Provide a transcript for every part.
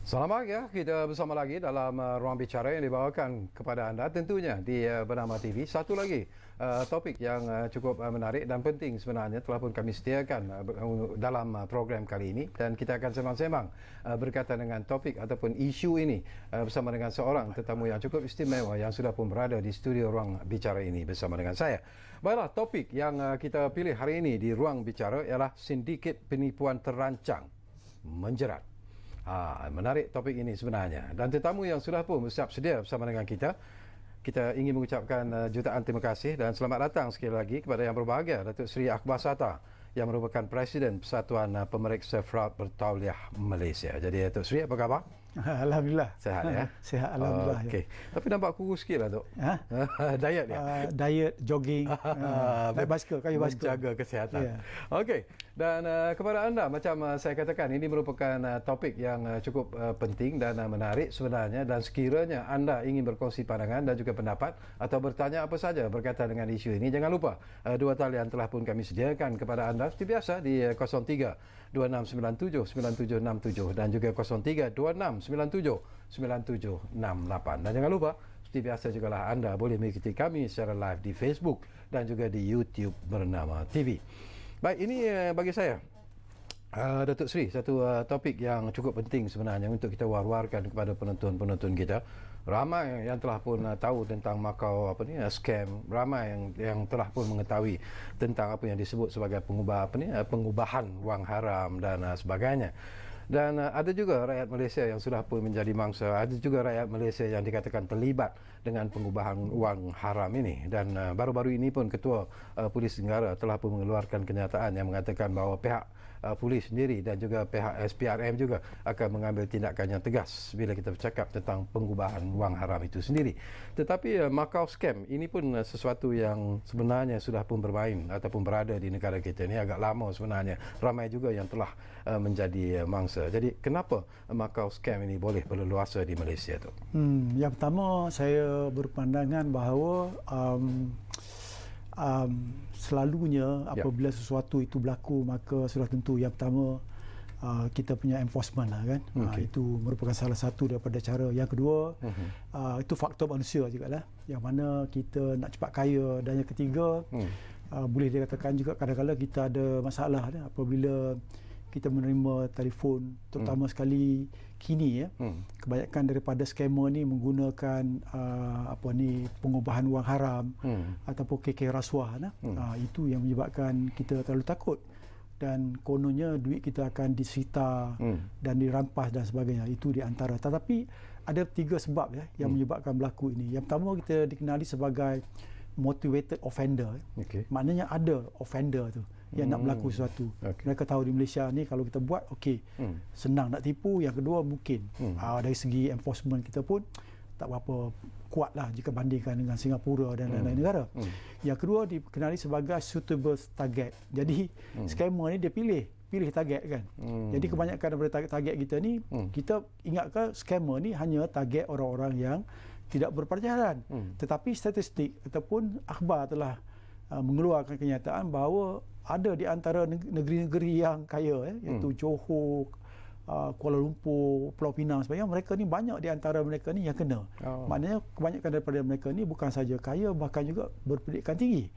Selamat ya, kita bersama lagi dalam ruang bicara yang dibawakan kepada anda tentunya di Bernama TV. Satu lagi topik yang cukup menarik dan penting sebenarnya telah pun kami sediakan dalam program kali ini, dan kita akan sembang-sembang berkaitan dengan topik ataupun isu ini bersama dengan seorang tetamu yang cukup istimewa yang sudah pun berada di studio ruang bicara ini bersama dengan saya. Baiklah, topik yang kita pilih hari ini di ruang bicara ialah sindiket penipuan terancang menjerat. Menarik topik ini sebenarnya, dan tetamu yang sudah pun bersiap sedia bersama dengan kita ingin mengucapkan jutaan terima kasih dan selamat datang sekali lagi kepada yang berbahagia Datuk Seri Akbar Sata yang merupakan Presiden Persatuan Pemeriksa Fraud Bertauliah Malaysia. Jadi Datuk Seri, apa khabar? Alhamdulillah. Sehat ya? Sehat, alhamdulillah. Okey. Tapi nampak kurus sikit lah, Dok. Diet dia? Diet, jogging, naik basikal, kayu basikal. Menjaga kesihatan. Yeah. Okey. Dan kepada anda, macam saya katakan, ini merupakan topik yang cukup penting dan menarik sebenarnya, dan sekiranya anda ingin berkongsi pandangan dan juga pendapat atau bertanya apa saja berkaitan dengan isu ini, jangan lupa dua talian telah pun kami sediakan kepada anda seperti biasa di 03 2697 9767 dan juga 03 26 97 9768. Dan jangan lupa seperti biasa juga lah, anda boleh mengikuti kami secara live di Facebook dan juga di YouTube Bernama TV. Baik, ini bagi saya Datuk Seri, satu topik yang cukup penting sebenarnya untuk kita war-warkan kepada penonton-penonton kita. Ramai yang telah pun tahu tentang Makau scam, ramai yang telah pun mengetahui tentang apa yang disebut sebagai pengubahan wang haram dan sebagainya. Dan ada juga rakyat Malaysia yang sudah pun menjadi mangsa, ada juga rakyat Malaysia yang dikatakan terlibat dengan pengubahan wang haram ini. Dan baru-baru ini pun Ketua Polis Negara telah pun mengeluarkan kenyataan yang mengatakan bahawa pihak polis sendiri dan juga pihak SPRM juga akan mengambil tindakan yang tegas bila kita bercakap tentang pengubahan wang haram itu sendiri. Tetapi Makau scam ini pun sesuatu yang sebenarnya sudah pun bermain ataupun berada di negara kita ini agak lama sebenarnya. Ramai juga yang telah menjadi mangsa. Jadi kenapa Makau scam ini boleh berleluasa di Malaysia tu? Yang pertama, saya berpandangan bahawa selalunya apabila sesuatu itu berlaku, maka sudah tentu yang pertama kita punya enforcement lah kan. Itu merupakan salah satu daripada cara. Yang kedua, itu faktor manusia juga lah, yang mana kita nak cepat kaya. Dan yang ketiga, boleh dikatakan juga kadang-kadang kita ada masalah apabila kita menerima telefon, terutama sekali kini ya. Kebanyakan daripada scammer ni menggunakan pengubahan wang haram ataupun KK rasuah. Itu yang menyebabkan kita terlalu takut, dan kononnya duit kita akan disita dan dirampas dan sebagainya. Itu di antara. Tetapi ada tiga sebab ya yang menyebabkan berlaku ini. Yang pertama, kita dikenali sebagai motivated offender. Maknanya ada offender tu yang nak berlaku sesuatu. Mereka tahu di Malaysia ni kalau kita buat senang nak tipu. Yang kedua, mungkin dari segi enforcement kita pun tak berapa kuat lah jika bandingkan dengan Singapura dan lain-lain negara. Yang kedua, dikenali sebagai suitable target. Jadi scammer ni dia pilih target kan. Jadi kebanyakan daripada target kita ni, kita ingatkan scammer ni hanya target orang-orang yang tidak berpelajaran. Tetapi statistik ataupun akhbar telah mengeluarkan kenyataan bahawa ada di antara negeri-negeri yang kaya iaitu Johor, Kuala Lumpur, Pulau Pinang sebagainya, mereka ni banyak di antara mereka ni yang kena. Maknanya kebanyakan daripada mereka ni bukan saja kaya, bahkan juga berpendidikan tinggi.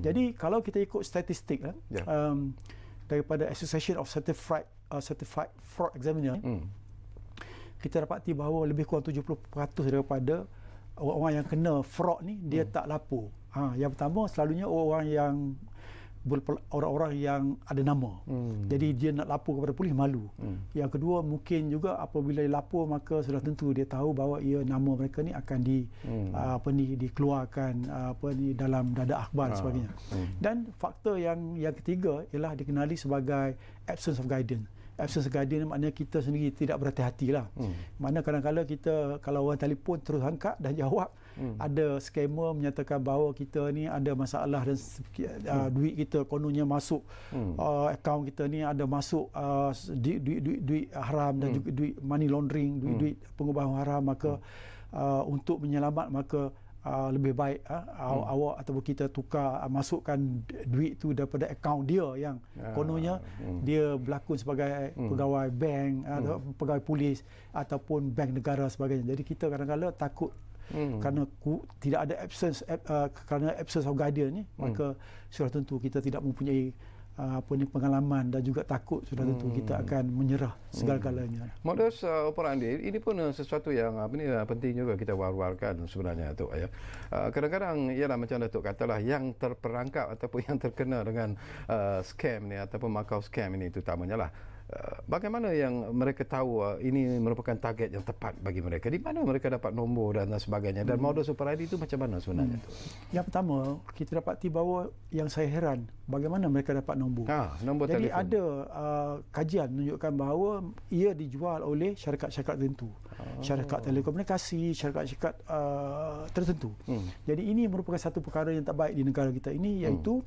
Jadi kalau kita ikut statistik daripada Association of Certified Fraud Examiner, kita dapati bahawa lebih kurang 70% daripada orang yang kena fraud ni dia tak lapor. Yang pertama, selalunya orang yang ada nama. Jadi dia nak lapor kepada polis malu. Yang kedua, mungkin juga apabila dia lapor, maka sudah tentu dia tahu bahawa nama mereka ni akan dikeluarkan dalam dada akhbar dan sebagainya. Dan faktor yang ketiga ialah dikenali sebagai absence of guidance. Absence of guidance maknanya kita sendiri tidak berhati-hati lah. Mana kadang-kadang kita, kalau orang telefon terus angkat dan jawab, ada scammer menyatakan bahawa kita ni ada masalah dan duit kita kononnya masuk akaun kita ni ada masuk duit haram dan juga duit money laundering, duit pengubahan haram. Maka untuk menyelamat, maka lebih baik awak ataupun kita tukar masukkan duit tu daripada akaun dia yang kononnya dia berlakon sebagai pegawai bank atau pegawai polis ataupun bank negara sebagainya. Jadi kita kadang-kadang takut kerana tidak ada kerana absence of guardian ni, maka sudah tentu kita tidak mempunyai pengalaman dan juga takut, sudah tentu kita akan menyerah segala-galanya. Modus operandi ini pun sesuatu yang penting juga kita war-warkan sebenarnya, Tok. Ya. Kadang-kadang ialah macam Datuk katalah, yang terperangkap ataupun yang terkena dengan scam ni ataupun makau scam ini terutamanya lah. Bagaimana yang mereka tahu ini merupakan target yang tepat bagi mereka? Di mana mereka dapat nombor dan sebagainya? Dan modus operandi itu macam mana sebenarnya? Yang pertama, kita dapati bahawa yang saya heran, bagaimana mereka dapat nombor. Nombor Jadi telefon. Ada kajian menunjukkan bahawa ia dijual oleh syarikat-syarikat tertentu. Syarikat telekomunikasi, syarikat-syarikat tertentu. Jadi ini merupakan satu perkara yang tak baik di negara kita ini, iaitu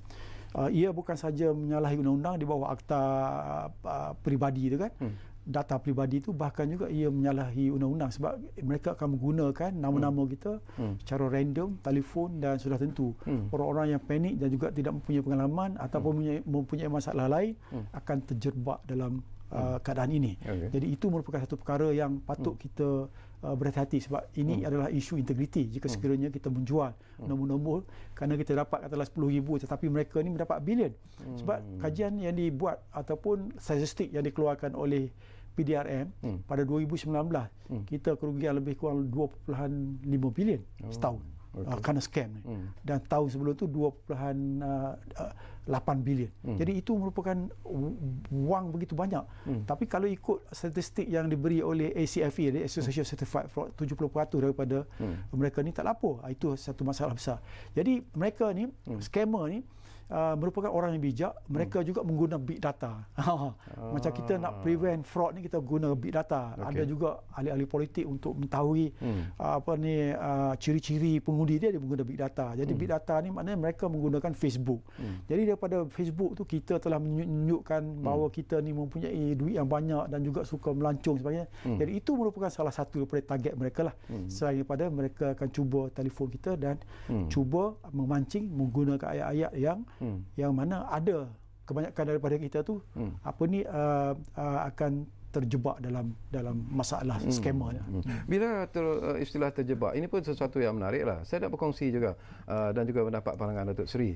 ia bukan saja menyalahi undang-undang di bawah akta peribadi itu kan. Data peribadi itu, bahkan juga ia menyalahi undang-undang sebab mereka akan menggunakan nama-nama kita secara random, telefon, dan sudah tentu orang-orang yang panik dan juga tidak mempunyai pengalaman ataupun mempunyai masalah lain akan terjebak dalam keadaan ini. Jadi itu merupakan satu perkara yang patut kita berhati-hati sebab ini adalah isu integriti. Jika sekiranya kita menjual nombor-nombor kerana kita dapat katalah 10,000 tetapi mereka ni mendapat bilion. Sebab kajian yang dibuat ataupun statistik yang dikeluarkan oleh PDRM pada 2019 kita kerugian lebih kurang 2.5 bilion setahun. Kerana scam ni. Dan tahun sebelum tu 2.8 bilion. Jadi itu merupakan wang begitu banyak. Tapi kalau ikut statistik yang diberi oleh ACFE, Association Certified Fraud, 70% daripada mereka ni tak lapor. Itu satu masalah besar. Jadi mereka ni, scammer ni, merupakan orang yang bijak. Mereka juga menggunakan big data. Macam kita nak prevent fraud ni, kita guna big data. Ada juga ahli-ahli politik untuk mengetahui ciri-ciri pengundi dia menggunakan big data. Jadi big data ni maknanya mereka menggunakan Facebook. Jadi daripada Facebook tu kita telah menunjukkan bahawa kita ni mempunyai duit yang banyak dan juga suka melancong sebagainya. Jadi itu merupakan salah satu daripada target mereka lah. Selain daripada mereka akan cuba telefon kita dan cuba memancing menggunakan ayat-ayat yang mana ada kebanyakan daripada kita tu akan terjebak dalam masalah scammer. Bila istilah terjebak, ini pun sesuatu yang menarik lah. Saya nak berkongsi juga dan juga mendapat pandangan Datuk Seri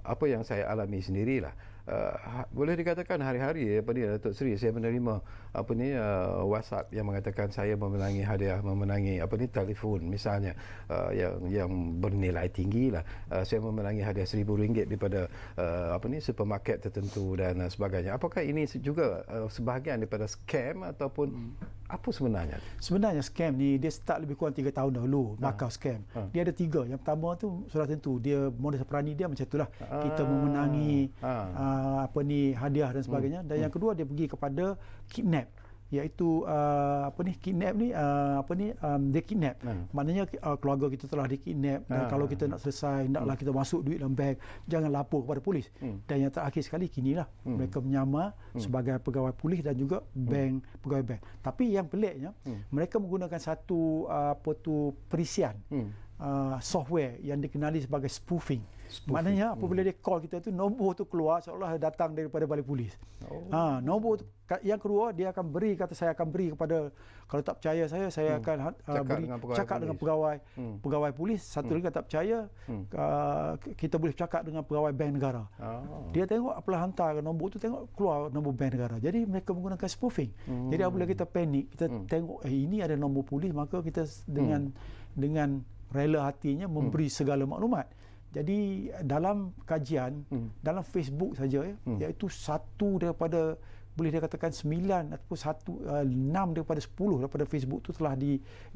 apa yang saya alami sendirilah. Boleh dikatakan hari-hari Datuk Seri saya menerima WhatsApp yang mengatakan saya memenangi hadiah, memenangi telefon misalnya yang bernilai tinggi lah. Saya memenangi hadiah RM1,000 daripada supermarket tertentu dan sebagainya. Apakah ini juga sebahagian daripada scam ataupun apa sebenarnya? Sebenarnya scam ni dia start lebih kurang 3 tahun dahulu. Makau scam. Dia ada 3. Yang pertama tu sudah tentu dia modus operandi dia macam itulah. Kita memenangi hadiah dan sebagainya. Dan yang kedua dia pergi kepada kidnap, iaitu kidnap ni dia kidnap. Maknanya keluarga kita telah dikidnap dan kalau kita nak selesai, naklah kita masuk duit dalam bank, jangan lapor kepada polis. Dan yang terakhir sekali kinilah mereka menyamar sebagai pegawai polis dan juga pegawai bank. Tapi yang peliknya mereka menggunakan satu perisian software yang dikenali sebagai spoofing. Maknanya apabila dia call kita tu, nombor tu keluar seolah datang daripada balik polis. Nombor tu, yang kedua dia akan beri, saya akan beri kepada, kalau tak percaya saya akan cakap dengan pegawai polis. Satu lagi tak percaya, kita boleh cakap dengan pegawai bank negara. Dia tengok apabila hantar nombor tu, tengok keluar nombor bank negara. Jadi mereka menggunakan spoofing. Jadi apabila kita panik, kita tengok ini ada nombor polis, maka kita dengan rela hatinya memberi segala maklumat. Jadi dalam kajian dalam Facebook saja iaitu satu daripada, boleh dikatakan 9 ataupun 6 daripada 10 daripada Facebook tu telah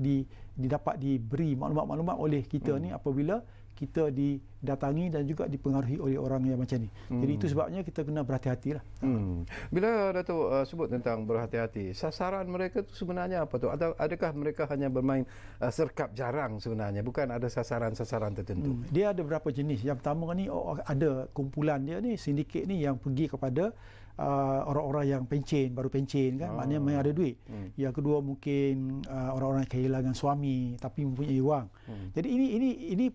didapat diberi maklumat-maklumat oleh kita ni apabila kita didatangi dan juga dipengaruhi oleh orang yang macam ni. Jadi itu sebabnya kita kena berhati-hatilah. Bila Dato' sebut tentang berhati-hati, sasaran mereka tu sebenarnya apa tu? Atau adakah mereka hanya bermain serkap jarang sebenarnya, bukan ada sasaran-sasaran tertentu? Dia ada beberapa jenis. Yang pertama ni ada kumpulan dia ni, sindiket ni yang pergi kepada orang-orang yang pencen, baru pencen kan, maknanya memang ada duit. Yang kedua mungkin orang-orang yang kehilangan suami tapi mempunyai wang. Jadi ini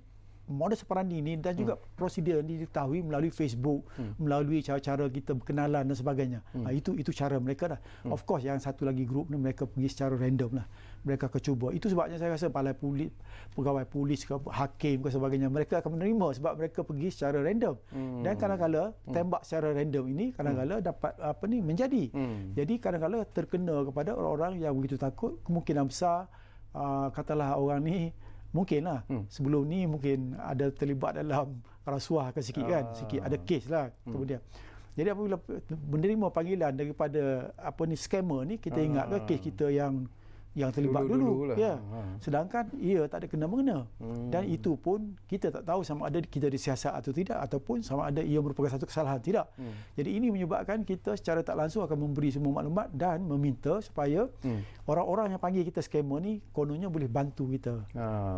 modus operandi ni dan juga prosedur ni diketahui melalui Facebook, melalui cara-cara kita berkenalan dan sebagainya. Itu cara mereka dah. Of course yang satu lagi grup ni mereka pergi secara random lah. Mereka akan cuba. Itu sebabnya saya rasa pegawai polis ke hakim ke sebagainya, mereka akan menerima sebab mereka pergi secara random. Dan kadang-kadang tembak secara random ini kadang-kadang dapat menjadi. Jadi kadang-kadang terkena kepada orang-orang yang begitu takut, kemungkinan besar katalah orang ni mungkinlah sebelum ni mungkin ada terlibat dalam rasuah ke sikit kan, sikit ada kes lah kemudian. Jadi apabila menerima panggilan daripada scammer ni, kita ingat ke kes kita yang terlibat dulu lah. Ya. Sedangkan ia tak ada kena-mengena. Dan itu pun kita tak tahu sama ada kita disiasat atau tidak, ataupun sama ada ia merupakan satu kesalahan tidak. Jadi ini menyebabkan kita secara tak langsung akan memberi semua maklumat dan meminta supaya orang-orang yang panggil kita scammer ni kononnya boleh bantu kita.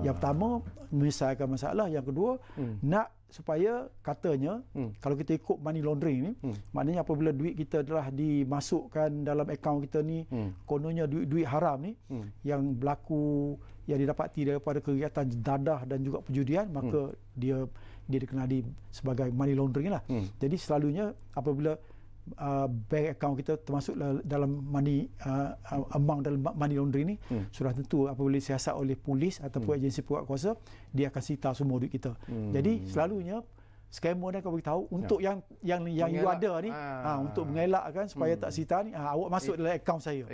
Yang pertama menyelesaikan masalah, yang kedua nak supaya katanya kalau kita ikut money laundering ni, maknanya apabila duit kita telah dimasukkan dalam akaun kita ni, kononnya duit haram ni yang berlaku, yang didapati daripada kegiatan dadah dan juga perjudian, maka dia dikenali sebagai money laundering lah. Jadi selalunya apabila bank account kita termasuk dalam money amount dalam money laundering ni, sudah tentu apabila disiasat oleh polis ataupun agensi pegawai kuasa, dia akan sita semua duit kita. Jadi selalunya scammer dia akan beritahu untuk yang you ada ni, untuk mengelakkan supaya tak sita ni, awak masuk dalam akaun saya.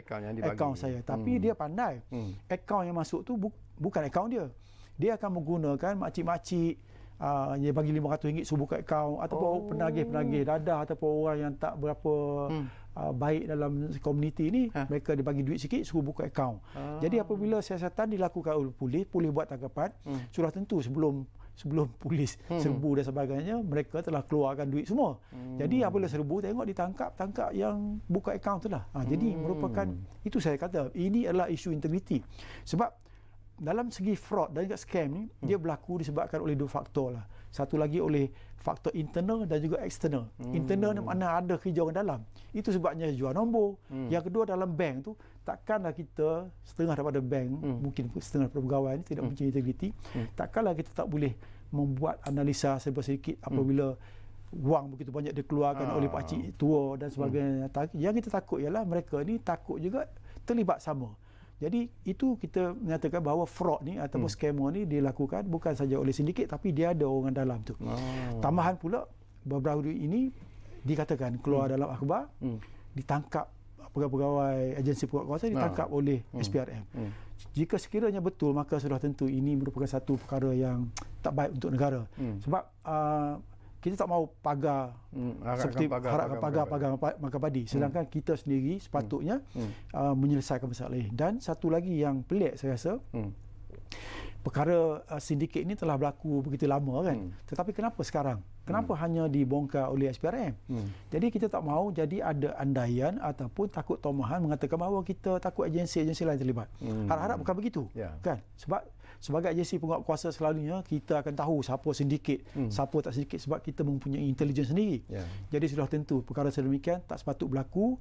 Akaun saya. Tapi dia pandai. Akaun yang masuk tu bukan akaun dia. Dia akan menggunakan makcik-makcik dia bagi RM500 suruh buka akaun, ataupun penagih-penagih dadah, ataupun orang yang tak berapa baik dalam komuniti ni, mereka dibagi duit sikit suruh buka akaun. Jadi apabila siasatan dilakukan oleh polis buat tangkapan, sudah tentu sebelum polis serbu dan sebagainya, mereka telah keluarkan duit semua. Jadi apabila serbu, tengok ditangkap yang buka akaun tu lah. Jadi merupakan, itu saya kata, ini adalah isu integriti. Sebab dalam segi fraud dan juga scam ni, dia berlaku disebabkan oleh dua faktor lah. Satu lagi oleh faktor internal dan juga eksternal. Internal ni mana ada kerja orang dalam. Itu sebabnya jual nombor. Yang kedua, dalam bank tu, takkanlah kita setengah daripada bank, mungkin setengah daripada pegawai ni tidak mempunyai integriti, takkanlah kita tak boleh membuat analisa sedikit apabila wang begitu banyak dikeluarkan oleh pakcik tua dan sebagainya. Yang kita takut ialah mereka ni takut juga terlibat sama. Jadi itu kita menyatakan bahawa fraud ni ataupun scammer ni dilakukan bukan saja oleh sindiket, tapi dia ada orang dalam tu. Tambahan pula, beberapa ini dikatakan keluar dalam akhbar, ditangkap pegawai agensi pegawai kuasa, ditangkap oleh SPRM. Jika sekiranya betul, maka sudah tentu ini merupakan satu perkara yang tak baik untuk negara. Sebab kita tak mahu pagar seperti harapkan pagar makan padi, sedangkan kita sendiri sepatutnya menyelesaikan masalah ini. Dan satu lagi yang pelik saya rasa, perkara sindiket ini telah berlaku begitu lama kan, tetapi kenapa sekarang? Kenapa hanya dibongkar oleh SPRM? Jadi kita tak mahu jadi ada andaian ataupun takut tomahan mengatakan bahawa kita takut agensi-agensi lain terlibat. Harap-harap bukan begitu, kan? Sebab sebagai agensi penguat kuasa selalunya kita akan tahu siapa sindiket, siapa tak sindiket, sebab kita mempunyai intelijen sendiri. Jadi sudah tentu perkara sedemikian tak sepatut berlaku.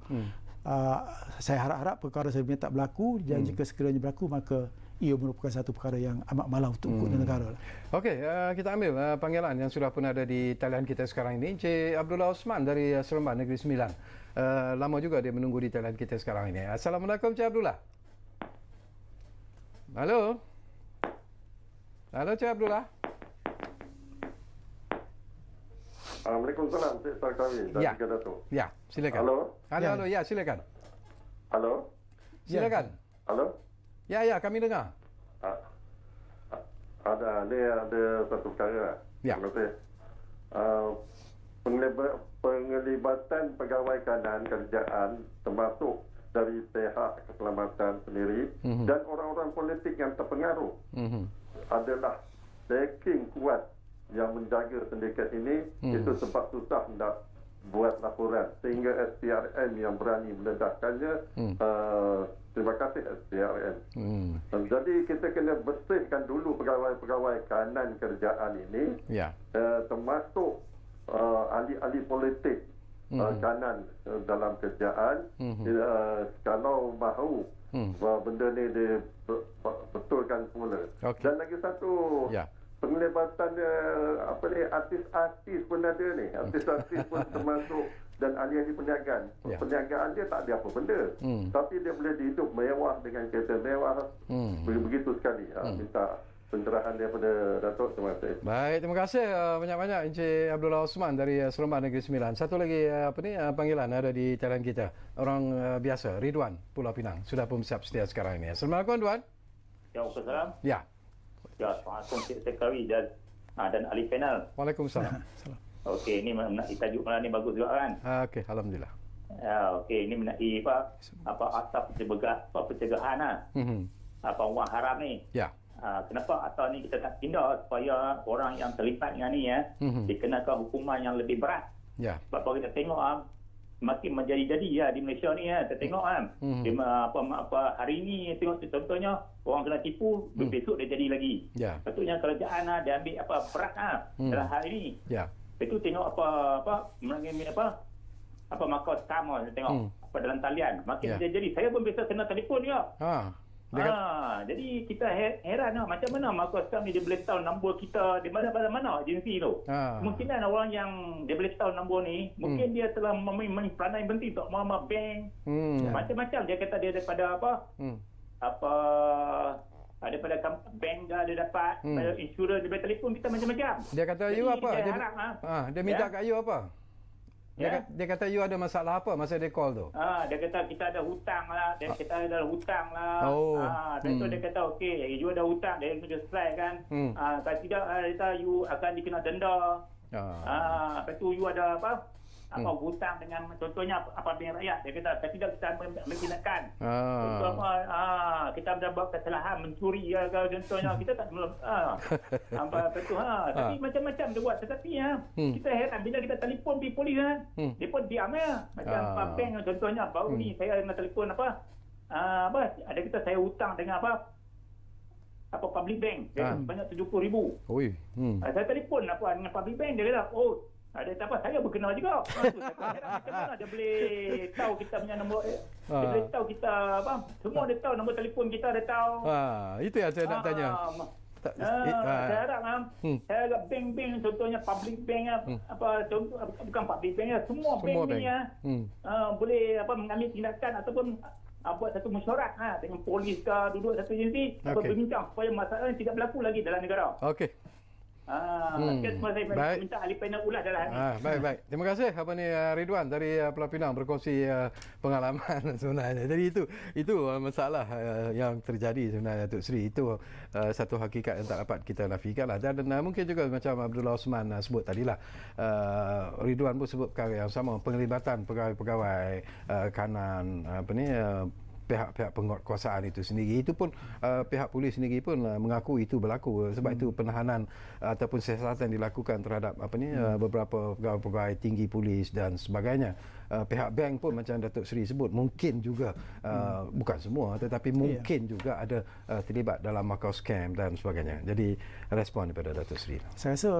Saya harap-harap perkara sedemikian tak berlaku, dan jika sekiranya berlaku, maka ia merupakan satu perkara yang amat malah untuk negara. Okey, kita ambil panggilan yang sudah pun ada di talian kita sekarang ini, Encik Abdullah Osman dari Seremban Negeri Sembilan. Lama juga dia menunggu di talian kita sekarang ini. Assalamualaikum, Encik Abdullah. Halo. Halo, Encik Abdullah. Waalaikumsalam, Cik Sarkawi dan Tiga Datuk. Ya, silakan. Halo, ya, silakan. Halo. Silakan. Halo. Ya, kami dengar. Ada satu perkara. Ya. Terima kasih. Penglibatan pegawai keadaan kerjaan termasuk dari pihak keselamatan sendiri dan orang-orang politik yang terpengaruh adalah backing kuat yang menjaga sindiket ini, itu sebab susah nak buat laporan sehingga SPRM yang berani mendedahkannya. Terima kasih SPRM. Jadi kita kena bersihkan dulu pegawai-pegawai kanan kerjaan ini, termasuk ahli-ahli politik kanan dalam kerjaan. Kalau mahu benda ni betulkan semula. Dan lagi satu, penglibatan artis-artis pun ada ni. Artis-artis pun termasuk, dan ahli-ahli perniagaan. Perniagaan dia tak ada apa benda, tapi dia boleh hidup mewah dengan kereta mewah. Begitu sekali. Minta pencerahan daripada Datuk. Terima kasih. Baik, terima kasih banyak-banyak Encik Abdullah Osman dari Seremban Negeri Sembilan. Satu lagi panggilan ada di talian kita. Orang biasa, Ridwan, Pulau Pinang. Sudah pun siap sedia sekarang ini. Assalamualaikum, Tuan. Ya, Waalaikumsalam. Ya. Ya, Assalamualaikum Cik Sekretari dan ahli panel. Waalaikumsalam. Okey, ini menaiki tajuk malam ni bagus juga kan? Okey, alhamdulillah. Ya, okey, ini menaiki asas pencegahan wang haram ni. Ya. Kenapa asal ni kita tak tindak supaya orang yang terlibat dengan ni dikenakan hukuman yang lebih berat. Ya. Sebab kalau kita tengok makin menjadi-jadi di Malaysia ni kita tengok hari ni tengok contohnya orang kena tipu, besok dia jadi lagi. Patutnya kerajaan dia ambil berat dalam hal ini. Itu tengok makau skam tengok dalam talian makin jadi. Saya pun biasa kena telefon juga. Jadi kita heran macam mana makau skam ni dia boleh tahu nombor kita di mana-mana agensi tu. Kemungkinan orang yang dia boleh tahu nombor ni mungkin dia telah peranai berhenti untuk mama bank. Macam-macam dia kata dia daripada daripada bank dia dapat, daripada insurans dia boleh telefon kita macam-macam. Dia kata jadi, you apa? Dia minta kat you apa? Dia kata you ada masalah apa masa dia call tu? Dia kata kita ada hutang lah. Kita ada hutang lah. Dan tu dia kata okey, you ada hutang, dia kena selesai kan. Kalau tidak, dia kata you akan dikena denda. Lepas tu you ada hutang dengan contohnya bank rakyat. Dia kata tidak kita ambil tindakan. Contoh kita dah buat kesalahan mencuri contohnya kita tak tapi macam-macam dia buat. Tetapi kita heran bila kita telefon pergi polis dia pun diam macam bank contohnya baru ni saya nak telefon ada kita saya hutang dengan public bank banyak 70,000. Saya telefon dengan public bank, dia kata ada apa saya berkenal juga. Macam mana dia boleh tahu kita punya nombor dia boleh tahu kita semua dia tahu nombor telefon kita dia tahu. Itu yang saya nak tanya. Saya harap saya harap bank-bank contohnya public bank bukan public bank semua bank ni boleh mengambil tindakan ataupun buat satu mesyuarat dengan polis ke duduk satu agensi berbincang supaya masalah ini tidak berlaku lagi dalam negara. Okey. Saya minta ahli panel ulas dalam ini. Baik. Terima kasih Ridwan dari Pulau Pinang berkongsi pengalaman sebenarnya. Jadi itu masalah yang terjadi sebenarnya Tok Sri. Itu satu hakikat yang tak dapat kita nafikanlah. Dan mungkin juga macam Abdullah Osman sebut tadilah, Ridwan pun sebut perkara yang sama, penglibatan pegawai-pegawai kanan pihak-pihak penguatkuasaan itu sendiri. Itu pun pihak polis sendiri pun mengaku itu berlaku. Sebab itu penahanan ataupun siasatan dilakukan terhadap beberapa pegawai tinggi polis dan sebagainya. Pihak bank pun macam Datuk Seri sebut mungkin juga bukan semua tetapi mungkin juga ada terlibat dalam makau scam dan sebagainya. Jadi respon daripada Datuk Seri. Saya rasa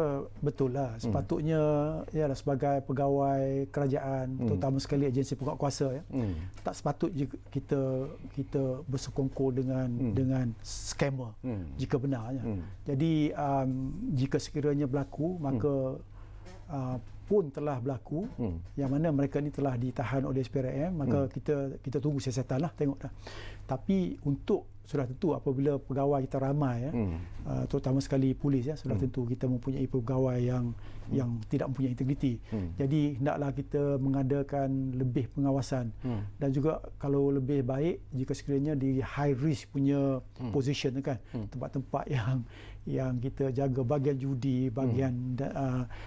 betul lah. Sepatutnya ialah sebagai pegawai kerajaan terutama sekali agensi penguatkuasa tak sepatutnya kita bersekongkol dengan scammer jika benarnya. Jadi jika sekiranya berlaku maka pun telah berlaku yang mana mereka ni telah ditahan oleh SPRM, maka kita tunggu siasatan lah, tengok dah. Tapi untuk sudah tentu apabila pegawai kita ramai terutama sekali polis sudah tentu kita mempunyai pegawai yang tidak mempunyai integriti. Jadi hendaklah kita mengadakan lebih pengawasan dan juga kalau lebih baik jika sekiranya di high risk punya position kan, tempat-tempat yang kita jaga bahagian judi, bahagian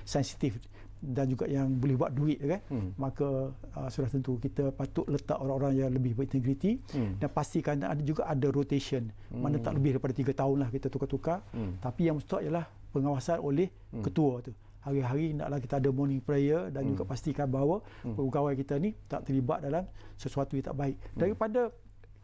sensitif dan juga yang boleh buat duit kan, maka sudah tentu kita patut letak orang-orang yang lebih berintegriti dan pastikan ada rotation. Mana tak lebih daripada 3 tahun lah kita tukar-tukar. Tapi yang mustahak ialah pengawasan oleh ketua tu. Hari-hari hendaklah kita ada morning prayer dan juga pastikan bahawa pegawai kita ni tak terlibat dalam sesuatu yang tak baik. Daripada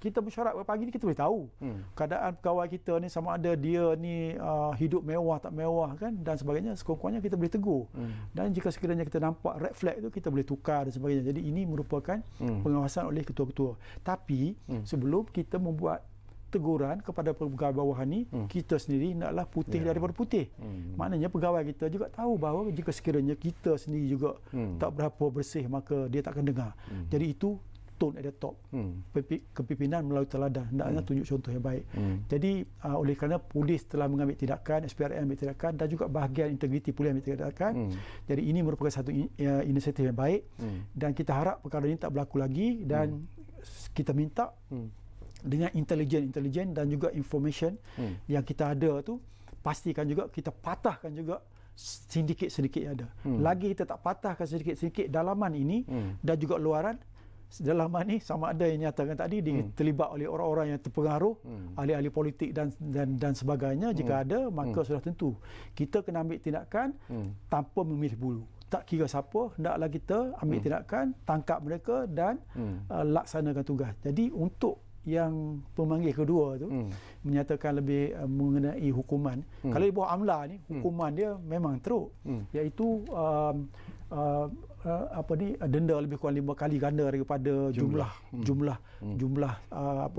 kita mesyuarat pagi ni kita boleh tahu keadaan pegawai kita ni, sama ada dia ni hidup mewah tak mewah kan dan sebagainya, sekurang-kurangnya kita boleh tegur. Dan jika sekiranya kita nampak red flag tu, kita boleh tukar dan sebagainya. Jadi ini merupakan pengawasan oleh ketua-ketua. Tapi sebelum kita membuat teguran kepada pegawai bawahan ni, kita sendiri naklah putih daripada putih. Maknanya pegawai kita juga tahu bahawa jika sekiranya kita sendiri juga tak berapa bersih, maka dia takkan dengar. Jadi itu tone at the top. Kepimpinan melalui teladan, hendaknya tunjuk contoh yang baik. Jadi oleh kerana polis telah mengambil tindakan, SPRM ambil tindakan dan juga bahagian integriti polis ambil tindakan. Jadi ini merupakan satu inisiatif yang baik dan kita harap perkara ini tak berlaku lagi dan kita minta dengan intelijen dan juga information yang kita ada tu, pastikan juga kita patahkan juga sedikit-sedikit yang ada. Lagi kita tak patahkan sedikit-sedikit dalaman ini dan juga luaran, dalaman ni sama ada yang nyatakan tadi terlibat oleh orang-orang yang terpengaruh, ahli-ahli politik dan sebagainya. Jika ada, maka sudah tentu kita kena ambil tindakan tanpa memilih bulu. Tak kira siapa, hendaklah kita ambil tindakan, tangkap mereka dan laksanakan tugas. Jadi untuk yang pemanggil kedua tu menyatakan lebih mengenai hukuman. Kalau di bawah AMLA ni, hukuman dia memang teruk, iaitu denda lebih kurang 5 kali ganda daripada jumlah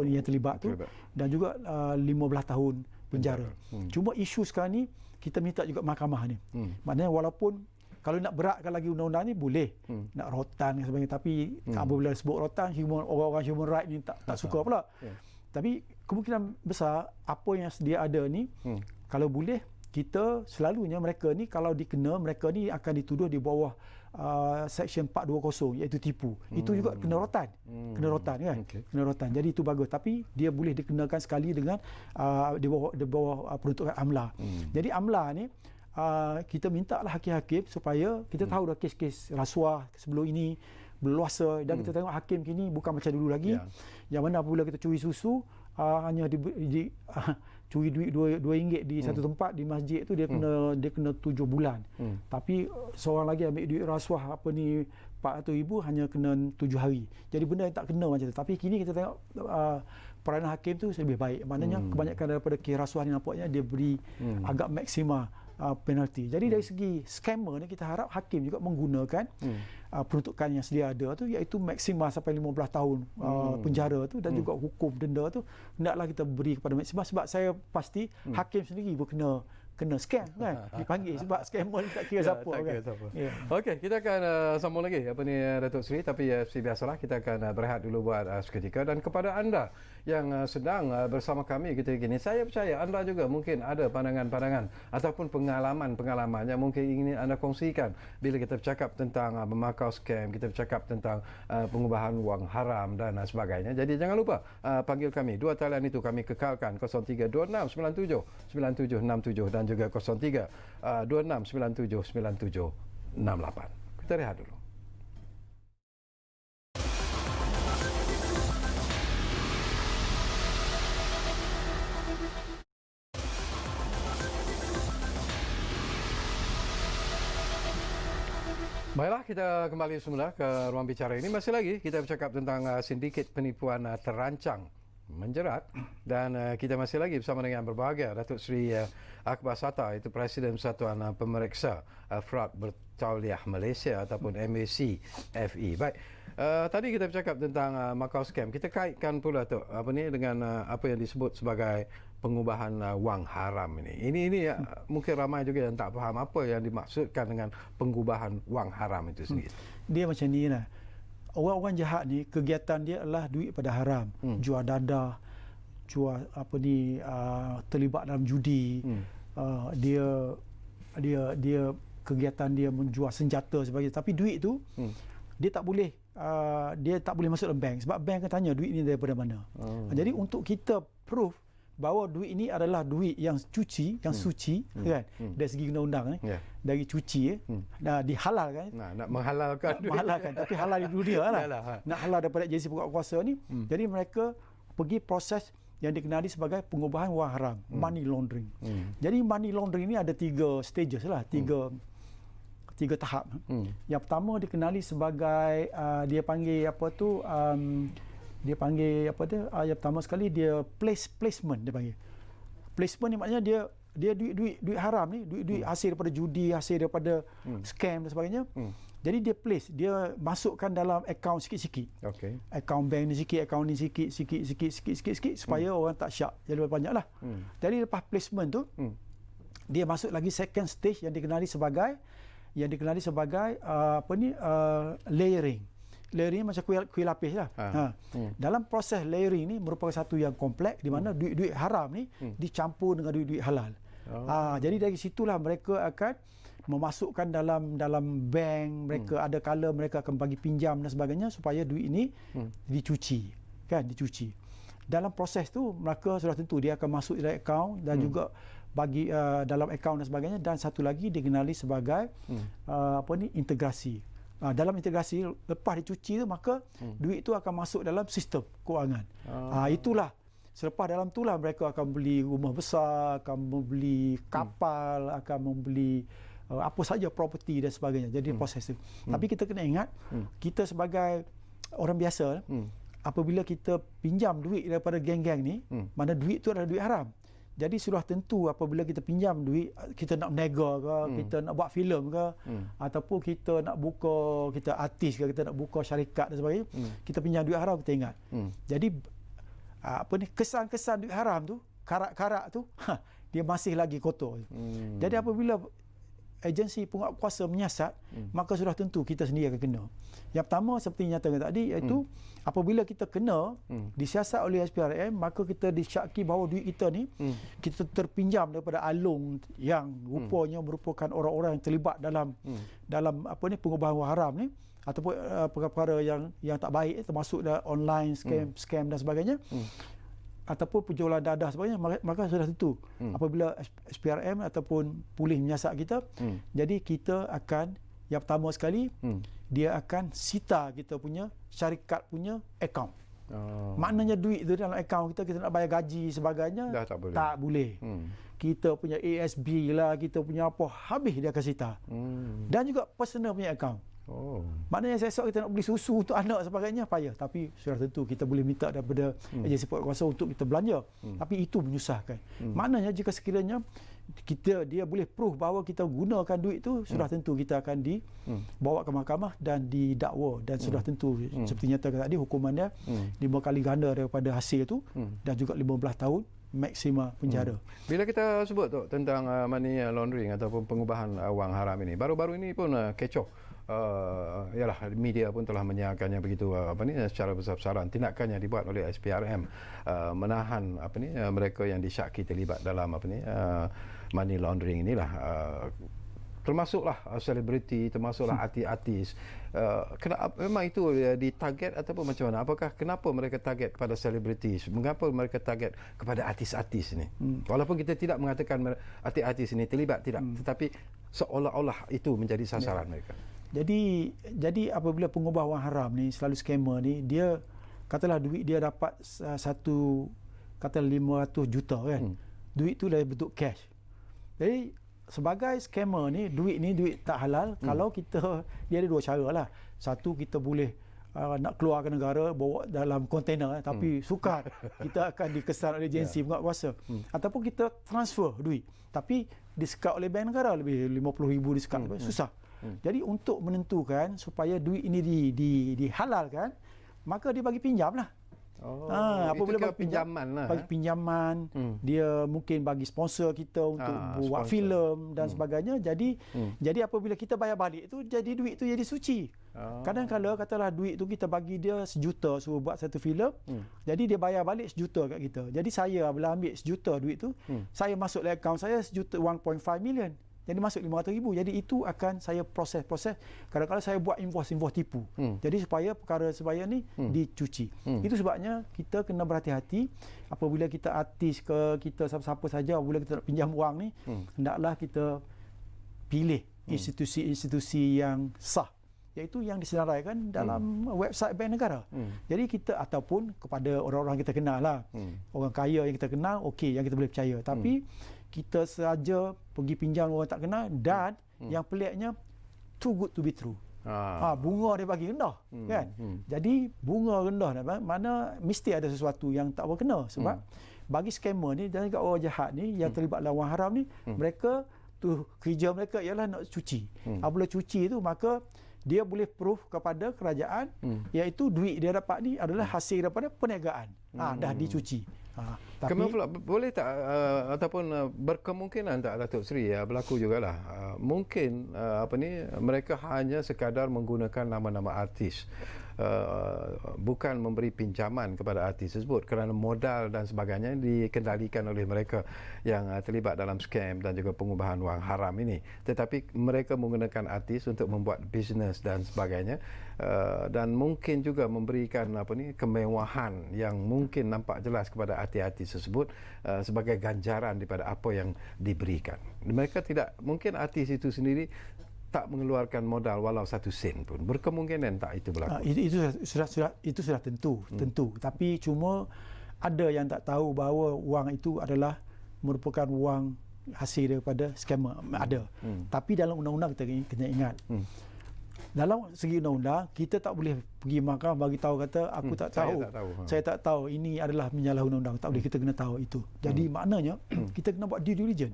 yang terlibat tu, dan juga 15 tahun penjara. Cuma isu sekarang ni kita minta juga mahkamah ni. Maknanya walaupun kalau nak beratkan lagi undang-undang ni boleh, nak rotan dan sebagainya, tapi apabila sebut rotan, orang-orang human right ni tak suka pula. Tapi kemungkinan besar apa yang sedia ada ni, kalau boleh kita selalunya mereka ni kalau dikena, mereka ni akan dituduh di bawah Section 420 iaitu tipu. Itu juga kena rotan. Kena rotan kan? Kena rotan. Jadi itu bagus, tapi dia boleh dikenakan sekali dengan di bawah peruntukan AMLA. Jadi AMLA ni kita minta lah hakim-hakim supaya kita tahu dah kes-kes rasuah sebelum ini berluasa, dan kita tengok hakim kini bukan macam dulu lagi. Yang mana apabila kita curi susu hanya curi duit RM2 di satu tempat di masjid tu dia kena 7 bulan. Tapi seorang lagi ambil duit rasuah RM400,000 hanya kena 7 hari. Jadi benda yang tak kena macam tu. Tapi kini kita tengok peranan hakim tu lebih baik. Maknanya kebanyakan daripada kes rasuah ni nampaknya dia beri agak maksima penalti. Jadi dari segi scammer ni kita harap hakim juga menggunakan peruntukan yang sedia ada tu, iaitu maksima sampai 15 tahun penjara tu dan juga hukum denda tu hendaklah kita beri kepada maksima, sebab saya pasti hakim sendiri pun kena scam kan, dipanggil sebab scammer ni tak kira siapa kan. Okey, kita akan sambung lagi Datuk Seri, tapi seperti biasalah kita akan berehat dulu buat seketika. Dan kepada anda yang sedang bersama kami ketika ini, saya percaya anda juga mungkin ada pandangan-pandangan ataupun pengalaman-pengalaman yang mungkin ingin anda kongsikan bila kita bercakap tentang memakau scam, kita bercakap tentang pengubahan wang haram dan sebagainya. Jadi jangan lupa panggil kami. 2 talian itu kami kekalkan, 0326979767 dan juga 0326979768. Kita rehat dulu. Baiklah, kita kembali semula ke ruang bicara ini. Masih lagi kita bercakap tentang sindiket penipuan terancang menjerat, dan kita masih lagi bersama dengan berbahagia Datuk Seri Akbar Sata, itu Presiden Persatuan Pemeriksa Fraud Bertauliah Malaysia ataupun MACFE. Baik, tadi kita bercakap tentang Macau scam. Kita kaitkan pula tu dengan apa yang disebut sebagai pengubahan wang haram ini. Ini mungkin ramai juga yang tak faham apa yang dimaksudkan dengan pengubahan wang haram itu sendiri. Dia macam ni lah. Orang-orang jahat ni kegiatan dia adalah duit pada haram, jual dadah, jual terlibat dalam judi, dia kegiatan dia menjual senjata sebagainya. Tapi duit tu dia tak boleh masuk dalam bank, sebab bank akan tanya duit ni daripada mana. Jadi untuk kita proof bahawa duit ini adalah duit yang suci, kan? Dari segi undang-undang dari cuci dihalalkan. Nak menghalalkan duit. Tapi halal di dunia lah. Nak halal daripada agensi kuasa ni. Jadi mereka pergi proses yang dikenali sebagai pengubahan wang haram, money laundering. Jadi money laundering ni ada 3 stages lah, tiga tahap. Yang pertama dikenali sebagai dia panggil yang pertama sekali dia placement dia panggil. Placement ni maknanya dia duit haram ni, duit hasil daripada judi, hasil daripada scam dan sebagainya. Jadi dia masukkan dalam akaun sikit-sikit. Okey. Akaun bank ni sikit, akaun ni sikit supaya orang tak syak jadi lebih banyaklah. Jadi lepas placement tu dia masuk lagi second stage yang dikenali sebagai layering. Layering macam kuih lapis lah. Dalam proses layering ni merupakan satu yang kompleks di mana duit-duit haram ni dicampur dengan duit-duit halal. Jadi dari situlah mereka akan memasukkan dalam bank mereka, ada kala mereka akan bagi pinjam dan sebagainya supaya duit ini dicuci. Dalam proses tu mereka sudah tentu dia akan masuk dalam akaun dan juga bagi dalam akaun dan sebagainya, dan satu lagi dikenali sebagai integrasi. Dalam integrasi lepas dicuci tu maka duit tu akan masuk dalam sistem kewangan. Itulah selepas dalam itulah mereka akan beli rumah besar, akan membeli kapal, akan membeli apa saja property dan sebagainya. Jadi proses itu. Tapi kita kena ingat kita sebagai orang biasa apabila kita pinjam duit daripada geng-geng ni, mana duit tu adalah duit haram. Jadi sudah tentu apabila kita pinjam duit, kita nak berniaga ke, kita nak buat filem ke, ataupun kita nak buka, kita artis ke, kita nak buka syarikat dan sebagainya, kita pinjam duit haram, kita ingat. Jadi kesan-kesan duit haram tu, karak-karak tu dia masih lagi kotor. Jadi apabila agensi penguatkuasa menyiasat, maka sudah tentu kita sendiri akan kena. Yang pertama seperti nyatakan tadi, iaitu apabila kita kena disiasat oleh SPRM, maka kita disyaki bahawa duit kita ni kita terpinjam daripada alung yang rupanya merupakan orang-orang yang terlibat dalam pengubahan wang haram ni, ataupun perkara-perkara yang tak baik, termasuk online scam dan sebagainya, ataupun penjualan dadah sebagainya, maka sudah tentu apabila SPRM ataupun polis menyiasat kita, jadi kita akan yang pertama sekali dia akan sita kita punya syarikat punya akaun. Maknanya duit tu dalam akaun kita nak bayar gaji sebagainya tak boleh. Kita punya ASB lah, kita punya apa, habis dia akan sita. Dan juga personal punya akaun. Maknanya esok kita nak beli susu untuk anak sebagainya payah, tapi sudah tentu kita boleh minta daripada agensi penguatkuasa untuk kita belanja, tapi itu menyusahkan. Maknanya jika sekiranya dia boleh proof bahawa kita gunakan duit tu, sudah tentu kita akan dibawa ke mahkamah dan didakwa, dan sudah tentu seperti nyatakan tadi hukumannya 5 kali ganda daripada hasil tu, dan juga 15 tahun maksima penjara. Bila kita sebut tu tentang money laundering ataupun pengubahan wang haram ini, baru-baru ini pun kecoh. Yalah, media pun telah menyiarkannya begitu secara besar-besaran. Tindakan yang dibuat oleh SPRM menahan mereka yang disyaki terlibat dalam money laundering inilah, termasuklah selebriti, termasuklah artis. Memang itu ditarget ataupun macam mana? Apakah kenapa mereka target kepada selebriti? Mengapa mereka target kepada artis-artis ini? Walaupun kita tidak mengatakan artis-artis ini terlibat, tidak, tetapi seolah-olah itu menjadi sasaran mereka. Jadi apabila pengubah wang haram ni, selalu scammer ni, dia katalah duit dia dapat katalah 500 juta kan. Duit tu dalam bentuk cash. Jadi sebagai scammer ni duit tak halal. Kalau dia ada 2 cara lah. Satu, kita boleh nak keluar ke negara, bawa dalam kontainer, tapi sukar kita akan dikesan oleh agensi penguatkuasa. Ataupun kita transfer duit, tapi disekat oleh bank negara, lebih 50,000 disekat, susah. Jadi untuk menentukan supaya duit ini dihalalkan, maka dia bagi pinjam lah. Apabila bagi pinjaman lah. Bagi pinjaman, dia mungkin bagi sponsor kita untuk buat filem dan sebagainya. Jadi apabila kita bayar balik tu, jadi duit tu jadi suci. Kadang-kadang katalah duit tu kita bagi dia 1 juta suruh buat satu filem, jadi dia bayar balik 1 juta kat kita. Jadi saya bila ambil 1 juta duit tu, saya masuk dalam akaun saya 1.5 million. jadi masuk 500,000. Jadi itu akan saya proses. Kadang-kadang saya buat invoice tipu. Jadi supaya perkara sebaya ni dicuci. Itu sebabnya kita kena berhati-hati apabila kita artis ke kita siapa-siapa saja, apabila kita nak pinjam wang ni, hendaklah kita pilih institusi-institusi yang sah, iaitu yang disenaraikan dalam website bank negara. Jadi kita ataupun kepada orang-orang kita kenal lah. Orang kaya yang kita kenal, okey, yang kita boleh percaya. Tapi kita saja pergi pinjam orang tak kenal dan yang peliknya too good to be true. Bunga dia bagi rendah kan. Jadi bunga rendah mana mesti ada sesuatu yang tak berkena sebab bagi scammer ni dan juga orang jahat ni yang terlibat dalam wang haram ni, mereka tu kerja mereka ialah nak cuci. Apabila cuci tu maka dia boleh proof kepada kerajaan iaitu duit dia dapat ni adalah hasil daripada perniagaan. Dah dicuci. Tapi boleh tak ataupun berkemungkinan tak Datuk Seri berlaku jugalah mungkin mereka hanya sekadar menggunakan nama-nama artis, bukan memberi pinjaman kepada artis tersebut kerana modal dan sebagainya dikendalikan oleh mereka yang terlibat dalam scam dan juga pengubahan wang haram ini, tetapi mereka menggunakan artis untuk membuat bisnes dan sebagainya, dan mungkin juga memberikan kemewahan yang mungkin nampak jelas kepada artis-artis tersebut sebagai ganjaran daripada apa yang diberikan. Mereka tidak, mungkin artis itu sendiri tak mengeluarkan modal walau 1 sen pun. Berkemungkinan tak itu berlaku. Itu sudah tentu. Tapi cuma ada yang tak tahu bahawa wang itu adalah merupakan wang hasil daripada scammer. Ada. Tapi dalam undang-undang kita kena ingat. Dalam segi undang-undang kita tak boleh pergi mahkamah bagi tahu kata aku tak tahu. Saya tak tahu ini adalah menyalahi undang-undang. Tak boleh, kita kena tahu itu. Jadi maknanya kita kena buat due diligence.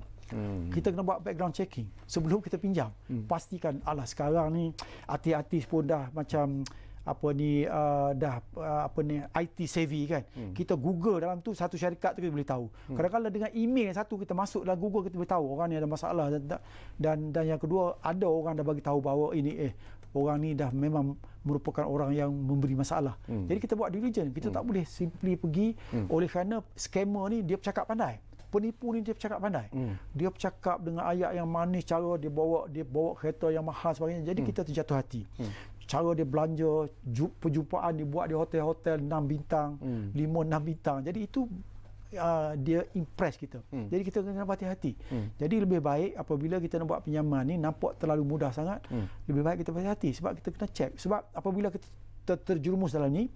Kita kena buat background checking sebelum kita pinjam. Pastikan sekarang ni artis-artis pun dah macam IT savvy kan. Kita Google dalam tu satu syarikat tu kita boleh tahu. Kadang-kadang dengan email satu kita masuk dalam Google kita boleh tahu orang ni ada masalah dan yang kedua ada orang dah bagi tahu bahawa ini orang ni dah memang merupakan orang yang memberi masalah. Jadi kita buat diligence. Kita tak boleh simply pergi oleh kerana scammer ni dia bercakap pandai. Penipu ni dia bercakap pandai. Dia bercakap dengan ayat yang manis, cara dia bawa kereta yang mahal sebagainya. Jadi kita terjatuh hati. Cara dia belanja, perjumpaan dibuat di hotel-hotel 6 bintang, 5-6 bintang. Jadi itu dia impress kita. Jadi kita kena berhati-hati. Jadi lebih baik apabila kita nak buat pinjaman ni nampak terlalu mudah sangat, lebih baik kita berhati-hati sebab kita kena check. Sebab apabila kita terjerumus dalam ni,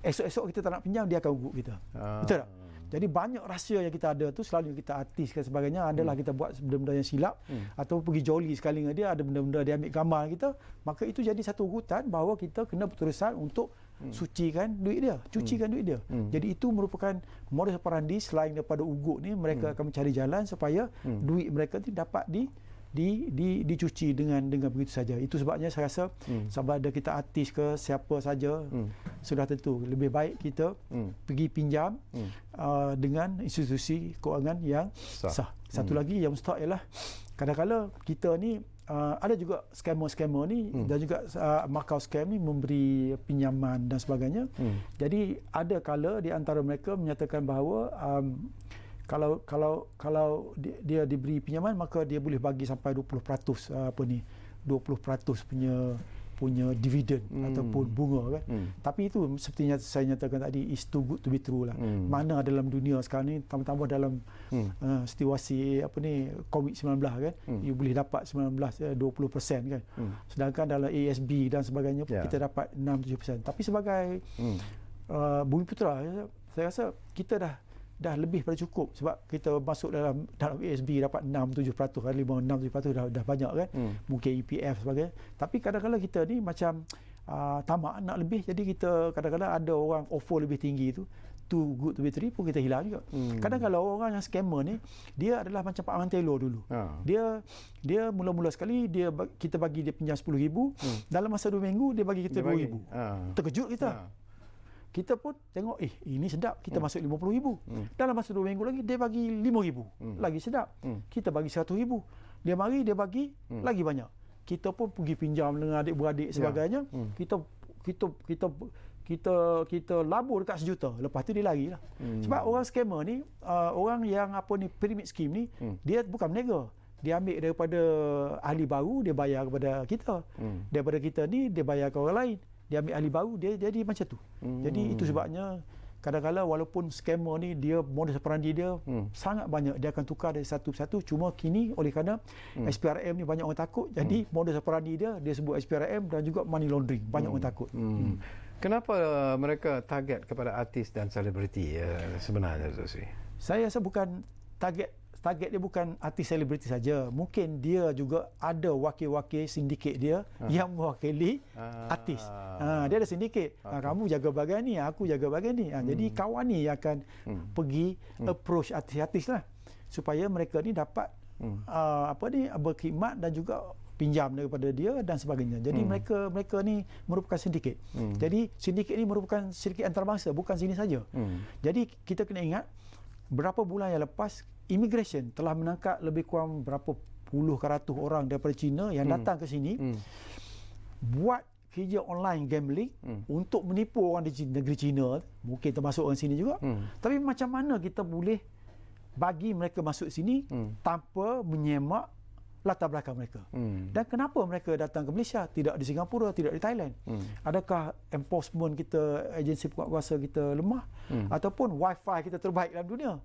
esok-esok kita tak nak pinjam, dia akan ugut kita. Betul tak? Jadi banyak rahsia yang kita ada tu selalu kita artis dan sebagainya adalah kita buat benda-benda yang silap atau pergi joli sekali dengan dia, ada benda-benda dia ambil gambar kita, maka itu jadi satu ugutan bahawa kita kena berterusan untuk sucikan duit dia, cucikan duit dia. Jadi itu merupakan modus operandi. Selain daripada ugut ni, mereka akan mencari jalan supaya duit mereka ni dapat dicuci dengan begitu saja. Itu sebabnya saya rasa sama ada kita artis ke siapa saja, sudah tentu lebih baik kita pergi pinjam dengan institusi kewangan yang sah. Satu lagi yang mustahak ialah kadang-kadang kita ni ada juga scammer ni dan juga Macau scam ni memberi pinjaman dan sebagainya. Jadi ada kala di antara mereka menyatakan bahawa kalau dia diberi pinjaman maka dia boleh bagi sampai 20% 20% punya dividen ataupun bunga kan. Tapi itu seperti saya nyatakan tadi, is too good to be true lah. Mana dalam dunia sekarang ni tambah-tambah dalam situasi COVID-19 kan, you boleh dapat 20% kan. Sedangkan dalam ASB dan sebagainya kita dapat 6-7%. Tapi sebagai Bumiputera, saya rasa kita dah lebih pada cukup sebab kita masuk dalam ASB dapat 6-7%, 5-6-7% dah banyak kan. Mungkin EPF sebagainya. Tapi kadang-kadang kita ni macam tamak nak lebih, jadi kita kadang-kadang ada orang offer lebih tinggi tu, too good to be true pun kita hilang juga. Kadang-kadang orang yang scammer ni dia adalah macam Pak Mantelo dulu. Dia mula-mula sekali kita bagi dia pinjam 10,000, dalam masa 2 minggu dia bagi kita 2,000. Terkejut kita. Kita pun tengok, ini sedap, kita masuk 50,000. Dalam masa 2 minggu lagi, dia bagi 5,000. Lagi sedap. Kita bagi 100,000. Dia bagi lagi banyak. Kita pun pergi pinjam dengan adik-beradik sebagainya. Kita labur dekat 1 juta. Lepas tu dia lari lah. Sebab orang scammer ni, orang yang pyramid scheme ni, dia bukan berniaga. dia ambil daripada ahli baru, dia bayar kepada kita. Daripada kita ni dia bayar ke orang lain. Dia ambil ahli baru, dia jadi macam tu. Jadi itu sebabnya kadang-kadang walaupun scammer ni dia modus operandi dia sangat banyak, dia akan tukar dari satu persatu. Cuma kini oleh kerana SPRM ni banyak orang takut, jadi modus operandi dia sebut SPRM dan juga money laundering, banyak orang takut. Kenapa mereka target kepada artis dan selebriti sebenarnya, Datuk Seri? Saya rasa bukan target dia bukan artis selebriti saja. Mungkin dia juga ada wakil-wakil sindiket dia yang mewakili artis. Dia ada sindiket. Kamu jaga bahagian ni, aku jaga bahagian ni. Jadi kawan ni akan pergi approach artis-artis lah supaya mereka ni dapat berkhidmat dan juga pinjam daripada dia dan sebagainya. Jadi mereka ni merupakan sindiket. Jadi sindiket ni merupakan sindiket antarabangsa, bukan sini saja. Jadi kita kena ingat berapa bulan yang lepas immigration telah menangkap lebih kurang berapa puluh ke ratus orang daripada China yang datang ke sini buat kerja online gambling untuk menipu orang di negeri China, mungkin termasuk orang sini juga. Tapi macam mana kita boleh bagi mereka masuk sini tanpa menyemak latar belakang mereka? Dan kenapa mereka datang ke Malaysia, tidak di Singapura, tidak di Thailand? Adakah enforcement kita, agensi penguatkuasa kita lemah, ataupun wifi kita terbaik dalam dunia?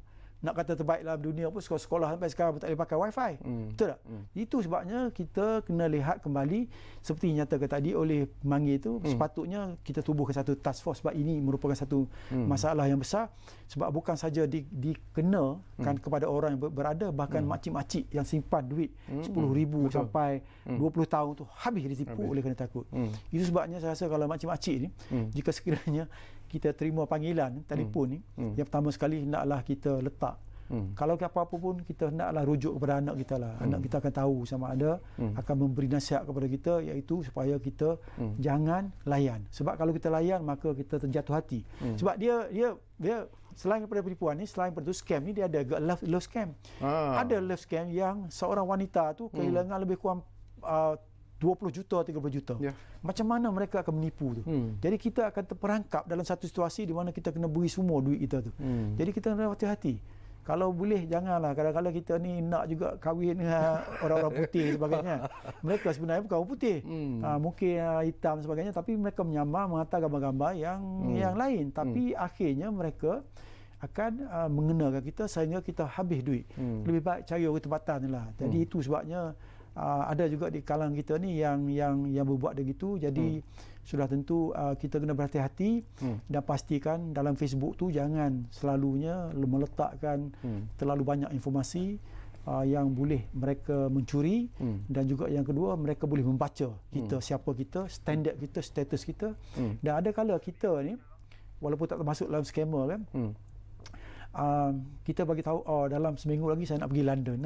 Nak kata terbaik dalam dunia pun sekolah-sekolah sampai sekarang tak boleh pakai wifi. Betul tak? Itu sebabnya kita kena lihat kembali seperti nyatakan tadi oleh pemanggil itu, sepatutnya kita tubuhkan satu task force sebab ini merupakan satu masalah yang besar, sebab bukan saja dikenakan kepada orang yang berada, bahkan makcik-makcik yang simpan duit 10,000 sampai 20 tahun tu habis ditipu oleh kerana takut. Itu sebabnya saya rasa kalau makcik-makcik ni jika sekiranya kita terima panggilan telefon ni, yang pertama sekali hendaklah kita letak. Kalau apa-apa pun kita hendaklah rujuk kepada anak kita lah. Anak kita akan tahu sama ada akan memberi nasihat kepada kita, iaitu supaya kita jangan layan. Sebab kalau kita layan maka kita terjatuh hati. Sebab dia selain daripada penipuan ni, selain daripada scam ni, dia ada love scam. Ada love scam yang seorang wanita tu kehilangan lebih kurang 20 juta, 30 juta. Macam mana mereka akan menipu tu? Jadi kita akan terperangkap dalam satu situasi di mana kita kena beri semua duit kita tu. Jadi kita kena hati-hati. Kalau boleh janganlah. Kadang-kadang kita ni nak juga kahwin dengan orang-orang putih dan sebagainya. Mereka sebenarnya bukan orang putih. Mungkin hitam dan sebagainya, tapi mereka menyamar, menghantar gambar-gambar yang lain. Tapi akhirnya mereka akan mengenakan kita sehingga kita habis duit. Lebih baik cari orang tempatan lah. Jadi itu sebabnya ada juga di kalangan kita ni yang berbuat begitu. Jadi sudah tentu kita kena berhati-hati dan pastikan dalam Facebook tu jangan selalunya meletakkan terlalu banyak informasi yang boleh mereka mencuri, dan juga yang kedua mereka boleh membaca kita, siapa kita, standard kita, status kita. Dan ada kala kita ni walaupun tak termasuk dalam scammer kan, kita bagi tahu dalam seminggu lagi saya nak pergi London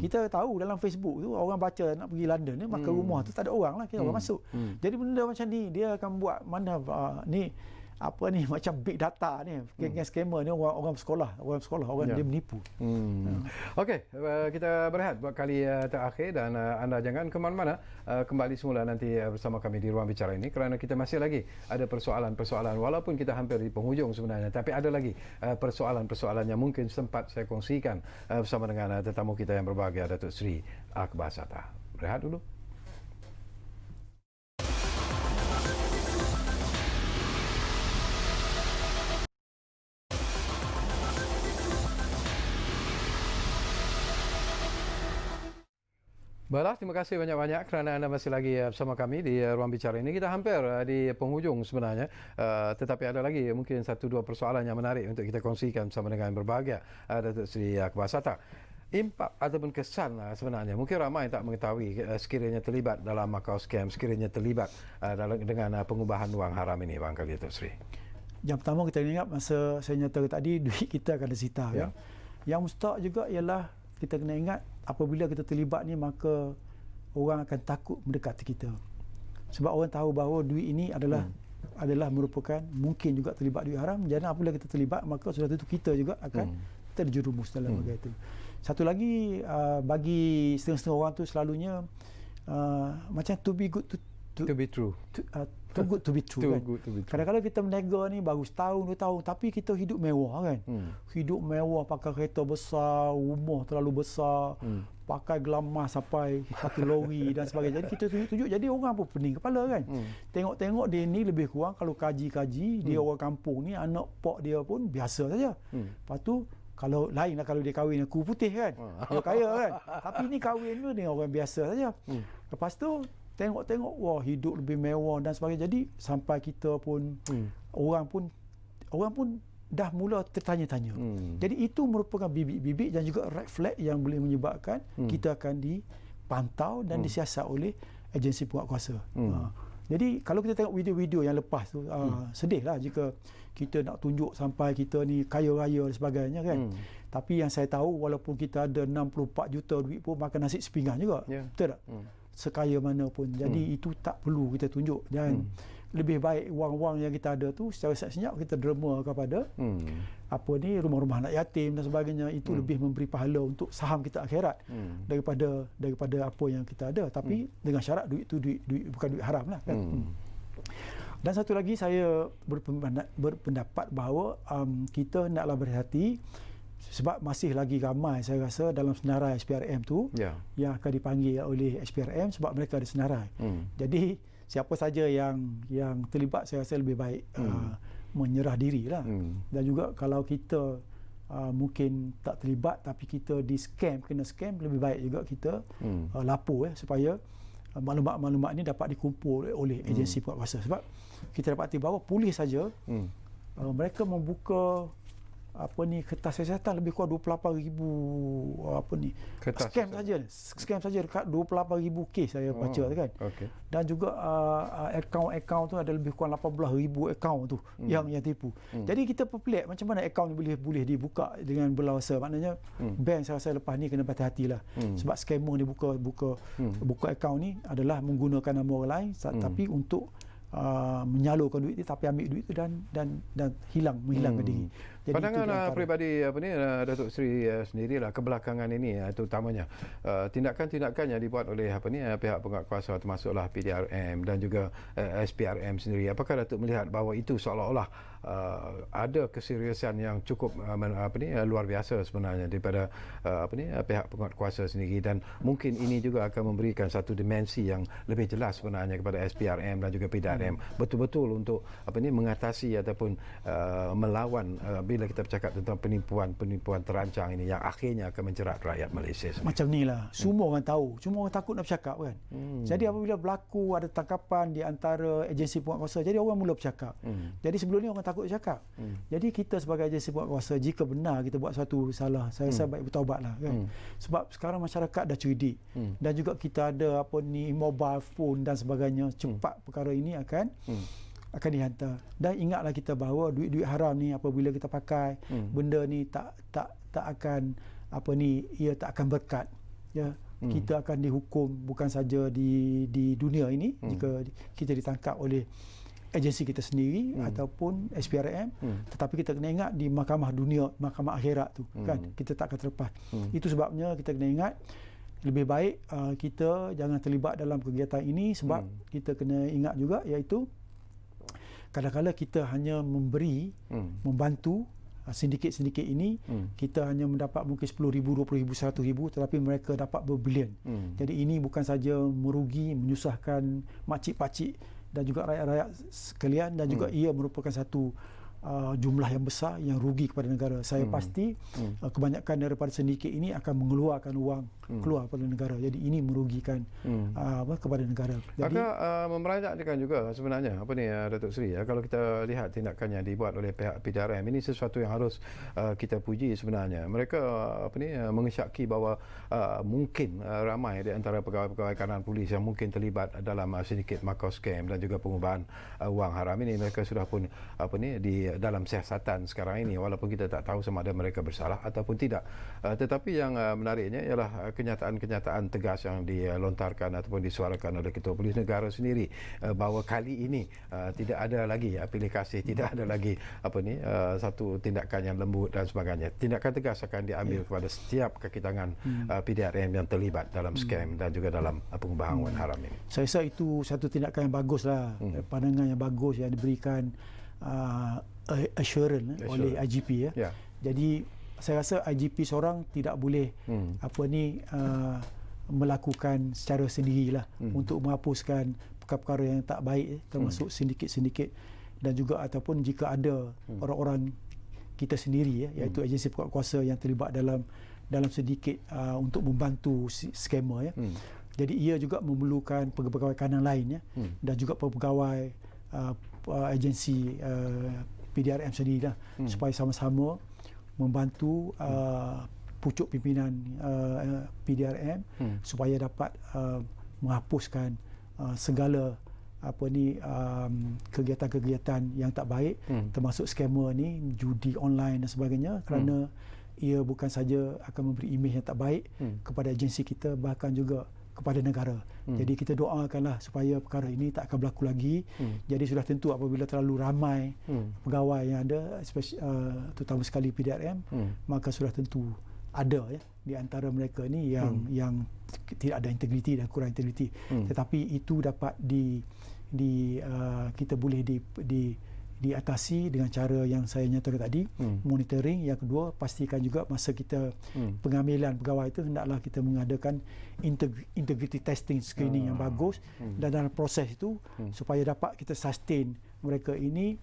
kita tahu dalam Facebook tu orang baca nak pergi London ni, maka rumah tu tak ada orang lah, kita orang masuk. Jadi benda macam ni dia akan buat mana ni apa ni macam big data ni, geng scammer ni orang sekolah, orang dia menipu. Okey, kita berehat buat kali terakhir, dan anda jangan ke mana-mana, kembali semula nanti bersama kami di ruang bicara ini, kerana kita masih lagi ada persoalan-persoalan, walaupun kita hampir di penghujung sebenarnya, tapi ada lagi persoalan-persoalan yang mungkin sempat saya kongsikan bersama dengan tetamu kita yang berbahagia, Datuk Seri Akbar Sata. Berehat dulu. Baiklah, terima kasih banyak-banyak kerana anda masih lagi bersama kami di ruang bicara ini. Kita hampir di penghujung sebenarnya, tetapi ada lagi mungkin 1-2 persoalan yang menarik untuk kita kongsikan bersama dengan yang berbahagia, Datuk Seri Akbar Sata. Impak ataupun kesan sebenarnya, mungkin ramai tak mengetahui sekiranya terlibat dalam Macau scam, sekiranya terlibat dengan pengubahan wang haram ini, barangkali, Datuk Seri. Yang pertama kita ingat masa saya nyatakan tadi, duit kita akan disita. Kan? Yang mustahak juga ialah kita kena ingat apabila kita terlibat ni, maka orang akan takut mendekati kita. Sebab orang tahu bahawa duit ini adalah merupakan mungkin juga terlibat duit haram. Jadi apabila kita terlibat, maka sudah tentu kita juga akan terjerumus dalam bahagian itu. Satu lagi, bagi setengah-setengah orang tu selalunya macam to be good to be true. Too good to be true. Kadang-kadang kita menega ni baru setahun, 2 tahun, tapi kita hidup mewah kan. Hidup mewah, pakai kereta besar, rumah terlalu besar, pakai glamour sampai 1 lori dan sebagainya. Jadi kita tunjuk-tunjuk, jadi orang pun pening kepala kan. Tengok-tengok dia ni lebih kurang kalau kaji-kaji, dia orang kampung ni, anak pok dia pun biasa saja. Lepas tu kalau lain lah kalau dia kahwin dengan kuku putih kan, dia kaya kan. Tapi ni kahwin pun dengan orang biasa saja. Lepas tu tengok-tengok, wah hidup lebih mewah dan sebagainya. Jadi sampai kita pun orang pun dah mula tertanya-tanya. Jadi itu merupakan bibit-bibit dan juga red flag yang boleh menyebabkan kita akan dipantau dan disiasat oleh agensi penguatkuasa. Jadi kalau kita tengok video-video yang lepas tu, sedihlah jika kita nak tunjuk sampai kita ni kaya-raya dan sebagainya kan. Tapi yang saya tahu, walaupun kita ada 64 juta duit pun makan nasi sepinggan juga. Betul tak? Sekaya mana pun. Jadi itu tak perlu kita tunjuk. Dan lebih baik wang-wang yang kita ada tu secara senyap kita derma kepada rumah-rumah anak yatim dan sebagainya. Itu lebih memberi pahala untuk saham kita akhirat daripada apa yang kita ada. Tapi dengan syarat duit tu duit bukan duit haram lah kan. Dan satu lagi saya berpendapat bahawa kita naklah berhati, sebab masih lagi ramai saya rasa dalam senarai SPRM tu yang akan dipanggil oleh SPRM sebab mereka ada senarai. Jadi siapa saja yang terlibat saya rasa lebih baik menyerah dirilah. Dan juga kalau kita mungkin tak terlibat tapi kita kena scam, lebih baik juga kita lapor supaya maklumat-maklumat ini dapat dikumpul oleh agensi penguatkuasa. Sebab kita dapati bahawa polis saja mereka membuka kertas kesihatan lebih kurang 28,000 scam saja dekat 28,000 kes saya baca kan. Dan juga akaun tu ada lebih kurang 18,000 akaun tu yang tipu. Jadi kita pelik macam mana akaun ni boleh dibuka dengan berlawasa. Maknanya bank saya rasa lepas ni kena berhati-hatilah. Sebab scammer ni buka akaun ni adalah menggunakan nama orang lain tapi untuk menyalurkan duit dia tapi ambil duit tu dan menghilangkan diri. Jadi pandangan peribadi Datuk Seri sendirilah kebelakangan ini terutamanya tindakan-tindakan yang dibuat oleh pihak penguatkuasa termasuklah PDRM dan juga SPRM sendiri. Apakah Datuk melihat bahawa itu seolah-olah ada keseriusan yang cukup luar biasa sebenarnya daripada pihak penguatkuasa sendiri, dan mungkin ini juga akan memberikan satu dimensi yang lebih jelas sebenarnya kepada SPRM dan juga PDRM betul-betul untuk mengatasi ataupun melawan bila kita bercakap tentang penipuan terancang ini yang akhirnya akan menjerat rakyat Malaysia sendiri. Macam inilah, semua orang tahu, cuma orang takut nak bercakap kan. Jadi apabila berlaku ada tangkapan di antara agensi penguatkuasa, jadi orang mula bercakap. Jadi sebelum ni orang takut bercakap. Jadi kita sebagai agensi penguatkuasa, jika benar kita buat satu salah, saya rasa baik bertaubatlah kan. Sebab sekarang masyarakat dah cerdik dan juga kita ada mobile phone dan sebagainya, cepat perkara ini akan dihantar. Dan ingatlah kita bahawa duit-duit haram ni apabila kita pakai, benda ni tak akan ia tak akan berkat. Ya, kita akan dihukum bukan saja di dunia ini jika kita ditangkap oleh agensi kita sendiri ataupun SPRM, tetapi kita kena ingat di mahkamah dunia, mahkamah akhirat tu kan, kita tak akan terlepas. Itu sebabnya kita kena ingat lebih baik kita jangan terlibat dalam kegiatan ini, sebab kita kena ingat juga iaitu kadang-kadang kita hanya membantu sindiket-sindiket ini, kita hanya mendapat mungkin 10,000, 20,000, 100,000, tetapi mereka dapat berbilion. Jadi ini bukan saja merugi, menyusahkan makcik-pakcik dan juga rakyat-rakyat sekalian, dan juga ia merupakan satu jumlah yang besar yang rugi kepada negara. Saya pasti kebanyakan daripada sindiket ini akan mengeluarkan wang keluar kepada negara. Jadi ini merugikan kepada negara. Jadi memperhatikan juga sebenarnya Datuk Seri, kalau kita lihat tindakan yang dibuat oleh pihak PDRM ini sesuatu yang harus kita puji sebenarnya. Mereka mengesyaki bahawa mungkin ramai di antara pegawai-pegawai kanan polis yang mungkin terlibat dalam sindiket Macau scam dan juga pengubahan wang haram ini, mereka sudah pun di dalam siasatan sekarang ini, walaupun kita tak tahu sama ada mereka bersalah ataupun tidak. Tetapi yang menariknya ialah kenyataan-kenyataan tegas yang dilontarkan ataupun disuarakan oleh Ketua Polis Negara sendiri bahawa kali ini tidak ada lagi pilih kasih, tidak ada lagi satu tindakan yang lembut dan sebagainya. Tindakan tegas akan diambil kepada setiap kaki tangan PDRM yang terlibat dalam scam dan juga dalam pengubahan wang haram ini. Saya rasa itu satu tindakan yang baguslah, pandangan yang bagus yang diberikan assurance oleh IGP ya. Jadi saya rasa IGP seorang tidak boleh melakukan secara sendirilah untuk menghapuskan perkara-perkara yang tak baik, termasuk sindiket-sindiket, dan juga ataupun jika ada orang-orang kita sendiri iaitu agensi pekak kuasa yang terlibat dalam sindiket untuk membantu skamer Jadi ia juga memerlukan pegawai kanan lain dan juga pegawai agensi PDRM sendirilah supaya sama-sama membantu pucuk pimpinan PDRM supaya dapat menghapuskan segala kegiatan-kegiatan yang tak baik, termasuk skamer ni, judi online dan sebagainya, kerana ia bukan saja akan memberi imej yang tak baik kepada agensi kita, bahkan juga kepada negara. Jadi kita doakanlah supaya perkara ini tak akan berlaku lagi. Jadi sudah tentu apabila terlalu ramai pegawai yang ada, terutama sekali PDRM, maka sudah tentu ada di antara mereka ni yang tidak ada integriti dan kurang integriti. Tetapi itu dapat kita boleh diatasi dengan cara yang saya nyatakan tadi, monitoring. Yang kedua, pastikan juga masa kita pengambilan pegawai itu hendaklah kita mengadakan integrity testing, screening yang bagus, dan dalam proses itu supaya dapat kita sustain mereka ini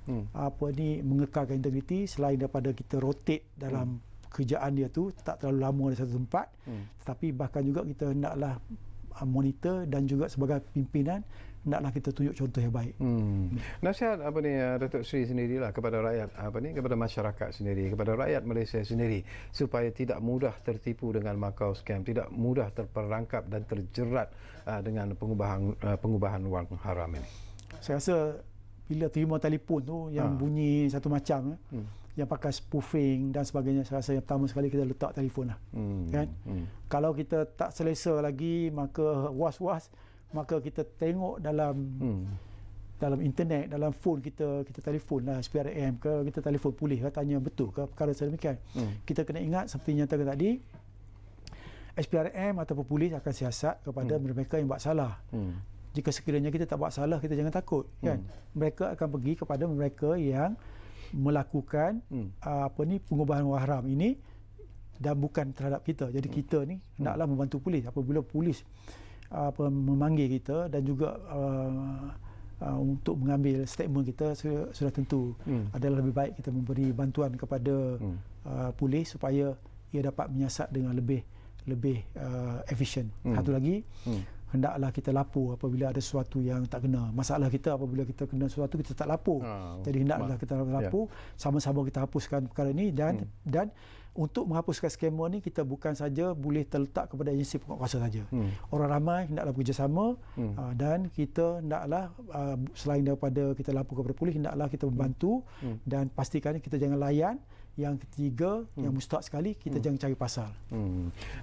mengekalkan integriti, selain daripada kita rotate dalam kerjaan dia tu tak terlalu lama di satu tempat, tetapi bahkan juga kita hendaklah monitor dan juga sebagai pimpinan hendaklah kita tunjuk contoh yang baik. Nasihat Datuk Seri sendirilah kepada rakyat kepada masyarakat sendiri, kepada rakyat Malaysia sendiri, supaya tidak mudah tertipu dengan Macau scam, tidak mudah terperangkap dan terjerat dengan pengubahan wang haram ini. Saya rasa bila terima telefon tu yang bunyi satu macam yang pakai spoofing dan sebagainya, saya rasa yang pertama sekali kita letak telefon lah. Kalau kita tak selesa lagi, maka was-was, maka kita tengok dalam internet, dalam phone kita telefon lah SPRM ke, kita telefon polis, tanya betul ke perkara sedemikian. Kita kena ingat seperti yang nyatakan tadi, SPRM ataupun polis akan siasat kepada mereka yang buat salah. Jika sekiranya kita tak buat salah, kita jangan takut, kan. Mereka akan pergi kepada mereka yang melakukan pengubahan wang haram ini, dan bukan terhadap kita. Jadi kita ni hendaklah membantu polis. Apabila polis memanggil kita dan juga untuk mengambil statement kita, sudah tentu adalah lebih baik kita memberi bantuan kepada polis supaya ia dapat menyiasat dengan lebih efisien. Satu lagi, hendaklah kita lapor apabila ada sesuatu yang tak kena. Masalah kita apabila kita kena sesuatu, kita tak lapor. Jadi hendaklah kita lapor, sama-sama kita hapuskan perkara ini. Dan untuk menghapuskan skamer ni, kita bukan saja boleh terletak kepada agensi pekak kuasa saja. Orang ramai hendaklah bekerjasama, dan kita hendaklah selain daripada kita lapor kepada polis, hendaklah kita membantu dan pastikan kita jangan layan. Yang ketiga, yang mustahak sekali, kita jangan cari pasal.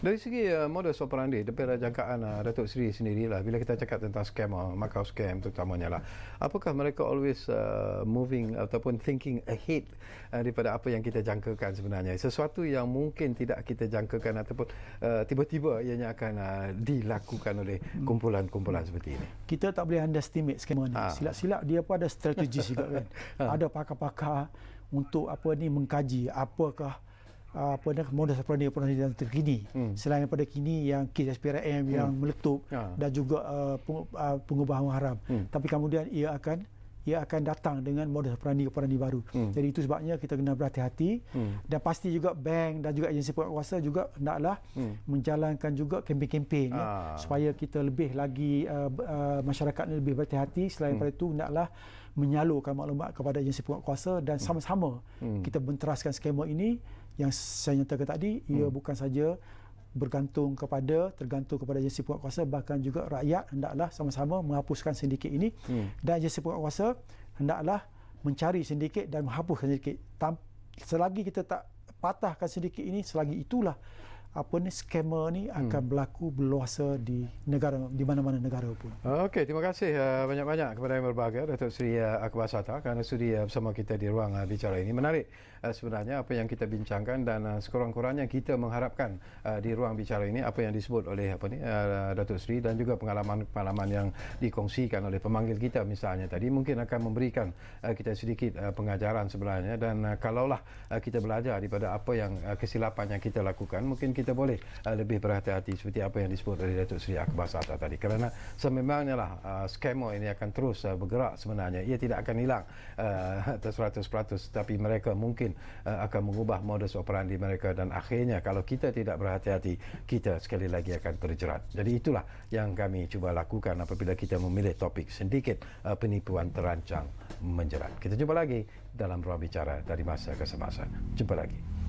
Dari segi modus operandi, daripada jangkaan Datuk Seri sendirilah, bila kita cakap tentang scam, Macau scam terutamanya lah, apakah mereka always moving ataupun thinking ahead daripada apa yang kita jangkakan sebenarnya? Sesuatu yang mungkin tidak kita jangkakan ataupun tiba-tiba ianya akan dilakukan oleh kumpulan-kumpulan seperti ini. Kita tak boleh underestimate scammer ni. Silap-silap dia pun ada strategi juga, kan. Ada pakar-pakar untuk mengkaji apakah modus operandi yang terkini, selain daripada kini yang kes SPRM yang meletup dan juga pengubahan wang haram. Tapi kemudian ia akan datang dengan modus operandi baru. Jadi itu sebabnya kita kena berhati-hati, dan pasti juga bank dan juga agensi pekak kuasa juga hendaklah menjalankan juga kempen-kempen supaya kita lebih lagi masyarakat lebih berhati-hati. Selain daripada itu, hendaklah menyalurkan maklumat kepada agensi pekak kuasa dan sama-sama kita benteraskan skamer ini. Yang saya nyatakan tadi, ia bukan saja tergantung kepada agensi pekak kuasa, bahkan juga rakyat hendaklah sama-sama menghapuskan sindiket ini. Dan agensi pekak kuasa hendaklah mencari sindiket dan menghapuskan sindiket. Selagi kita tak patahkan sindiket ini, selagi itulah skamer ni akan berlaku berluasa di negara, di mana-mana negara pun. Okey, terima kasih banyak-banyak kepada yang berbahagia, Datuk Seri Akbar Sata, kerana sudi bersama kita di ruang bicara ini. Menarik sebenarnya apa yang kita bincangkan dan sekurang-kurangnya kita mengharapkan di ruang bicara ini apa yang disebut oleh Datuk Seri dan juga pengalaman-pengalaman yang dikongsikan oleh pemanggil kita misalnya tadi mungkin akan memberikan kita sedikit pengajaran sebenarnya, dan kalaulah kita belajar daripada apa yang kesilapan yang kita lakukan, mungkin kita boleh lebih berhati-hati seperti apa yang disebut oleh Datuk Seri Akbar Sata tadi, kerana sememangnya lah scammer ini akan terus bergerak sebenarnya. Ia tidak akan hilang 100%, tapi mereka mungkin akan mengubah modus operandi mereka, dan akhirnya kalau kita tidak berhati-hati, kita sekali lagi akan terjerat. Jadi itulah yang kami cuba lakukan apabila kita memilih topik sedikit penipuan terancang menjerat. Kita jumpa lagi dalam ruang bicara dari masa ke semasa. Jumpa lagi.